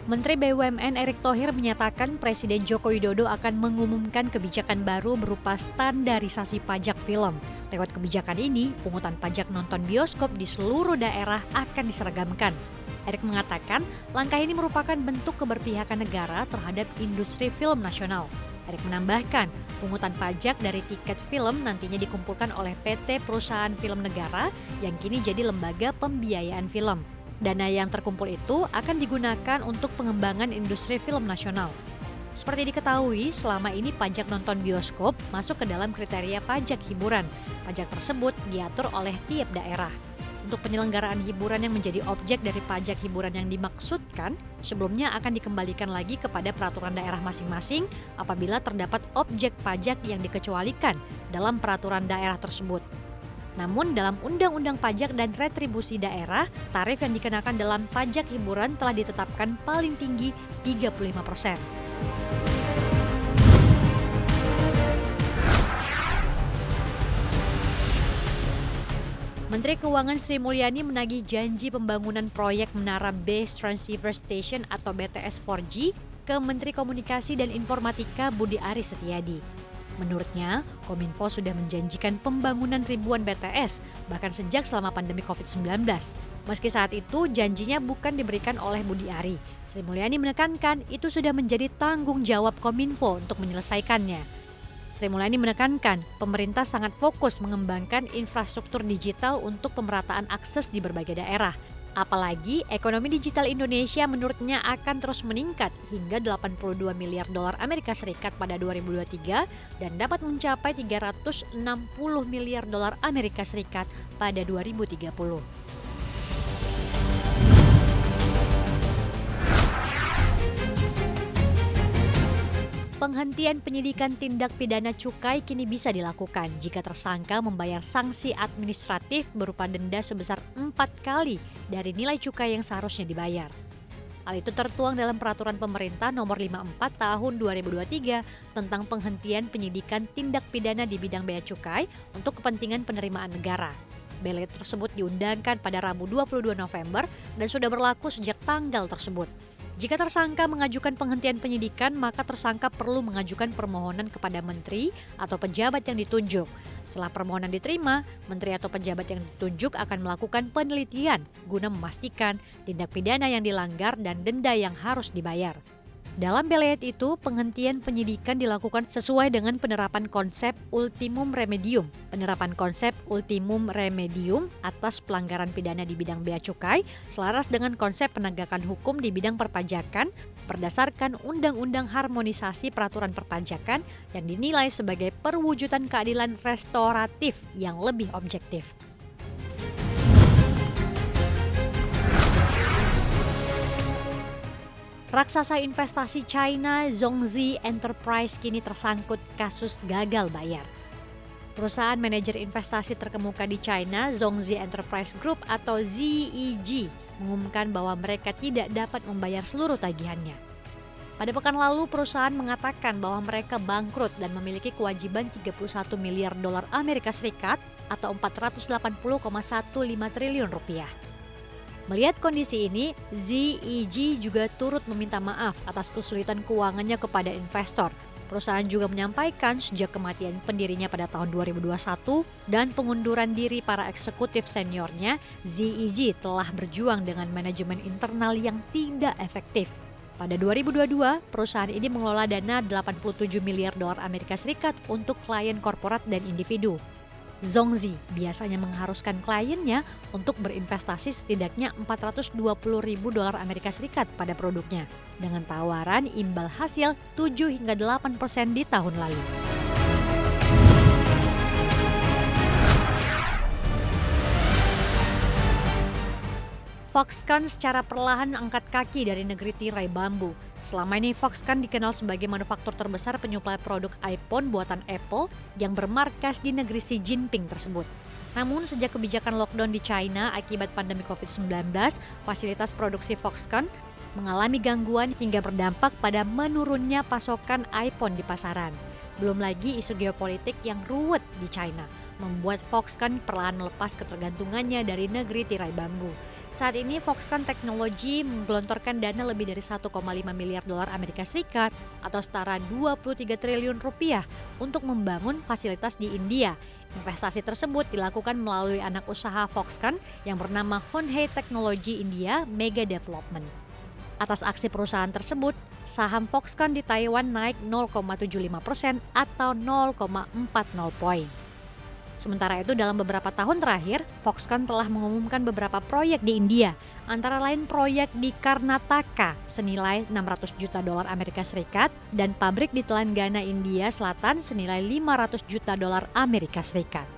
Menteri BUMN Erick Thohir menyatakan Presiden Joko Widodo akan mengumumkan kebijakan baru berupa standarisasi pajak film. Lewat kebijakan ini, pungutan pajak nonton bioskop di seluruh daerah akan diseragamkan. Erick mengatakan langkah ini merupakan bentuk keberpihakan negara terhadap industri film nasional. Erick menambahkan, pungutan pajak dari tiket film nantinya dikumpulkan oleh PT Perusahaan Film Negara yang kini jadi lembaga pembiayaan film. Dana yang terkumpul itu akan digunakan untuk pengembangan industri film nasional. Seperti diketahui, selama ini pajak nonton bioskop masuk ke dalam kriteria pajak hiburan. Pajak tersebut diatur oleh tiap daerah. Untuk penyelenggaraan hiburan yang menjadi objek dari pajak hiburan yang dimaksudkan, sebelumnya akan dikembalikan lagi kepada peraturan daerah masing-masing apabila terdapat objek pajak yang dikecualikan dalam peraturan daerah tersebut. Namun dalam Undang-Undang Pajak dan Retribusi Daerah, tarif yang dikenakan dalam pajak hiburan telah ditetapkan paling tinggi 35%. Menteri Keuangan Sri Mulyani menagih janji pembangunan proyek Menara Base Transceiver Station atau BTS 4G ke Menteri Komunikasi dan Informatika Budi Aris Setiadi. Menurutnya, Kominfo sudah menjanjikan pembangunan ribuan BTS, bahkan sejak selama pandemi COVID-19. Meski saat itu janjinya bukan diberikan oleh Budi Ari, Sri Mulyani menekankan itu sudah menjadi tanggung jawab Kominfo untuk menyelesaikannya. Sri Mulyani menekankan pemerintah sangat fokus mengembangkan infrastruktur digital untuk pemerataan akses di berbagai daerah. Apalagi ekonomi digital Indonesia menurutnya akan terus meningkat hingga 82 miliar dolar Amerika Serikat pada 2023 dan dapat mencapai 360 miliar dolar Amerika Serikat pada 2030. Penghentian penyidikan tindak pidana cukai kini bisa dilakukan jika tersangka membayar sanksi administratif berupa denda sebesar 4 kali dari nilai cukai yang seharusnya dibayar. Hal itu tertuang dalam Peraturan Pemerintah Nomor 54 Tahun 2023 tentang penghentian penyidikan tindak pidana di bidang bea cukai untuk kepentingan penerimaan negara. Bela tersebut diundangkan pada Rabu 22 November dan sudah berlaku sejak tanggal tersebut. Jika tersangka mengajukan penghentian penyidikan, maka tersangka perlu mengajukan permohonan kepada menteri atau pejabat yang ditunjuk. Setelah permohonan diterima, menteri atau pejabat yang ditunjuk akan melakukan penelitian guna memastikan tindak pidana yang dilanggar dan denda yang harus dibayar. Dalam belayat itu, penghentian penyidikan dilakukan sesuai dengan penerapan konsep ultimum remedium. Penerapan konsep ultimum remedium atas pelanggaran pidana di bidang bea cukai selaras dengan konsep penegakan hukum di bidang perpajakan berdasarkan Undang-Undang Harmonisasi Peraturan Perpajakan yang dinilai sebagai perwujudan keadilan restoratif yang lebih objektif. Raksasa investasi China Zhongzi Enterprise kini tersangkut kasus gagal bayar. Perusahaan manajer investasi terkemuka di China, Zhongzi Enterprise Group atau ZEG, mengumumkan bahwa mereka tidak dapat membayar seluruh tagihannya. Pada pekan lalu, perusahaan mengatakan bahwa mereka bangkrut dan memiliki kewajiban 31 miliar dolar Amerika Serikat atau 480,15 triliun rupiah. Melihat kondisi ini, ZEG juga turut meminta maaf atas kesulitan keuangannya kepada investor. Perusahaan juga menyampaikan sejak kematian pendirinya pada tahun 2021 dan pengunduran diri para eksekutif seniornya, ZEG telah berjuang dengan manajemen internal yang tidak efektif. Pada 2022, perusahaan ini mengelola dana 87 miliar dolar Amerika Serikat untuk klien korporat dan individu. Zhongzi biasanya mengharuskan kliennya untuk berinvestasi setidaknya 420 ribu dolar Amerika Serikat pada produknya dengan tawaran imbal hasil 7 hingga 8% di tahun lalu. Foxconn secara perlahan angkat kaki dari negeri tirai bambu. Selama ini Foxconn dikenal sebagai manufaktur terbesar penyuplai produk iPhone buatan Apple yang bermarkas di negeri Xi Jinping tersebut. Namun sejak kebijakan lockdown di China akibat pandemi COVID-19, fasilitas produksi Foxconn mengalami gangguan hingga berdampak pada menurunnya pasokan iPhone di pasaran. Belum lagi isu geopolitik yang ruwet di China, membuat Foxconn perlahan melepas ketergantungannya dari negeri tirai bambu. Saat ini Foxconn Technology menggelontorkan dana lebih dari 1,5 miliar dolar Amerika Serikat atau setara 23 triliun rupiah untuk membangun fasilitas di India. Investasi tersebut dilakukan melalui anak usaha Foxconn yang bernama Honhei Technology India Mega Development. Atas aksi perusahaan tersebut, saham Foxconn di Taiwan naik 0,75% atau 0,40 poin. Sementara itu dalam beberapa tahun terakhir, Foxconn telah mengumumkan beberapa proyek di India, antara lain proyek di Karnataka senilai 600 juta dolar Amerika Serikat dan pabrik di Telanggana India Selatan senilai 500 juta dolar Amerika Serikat.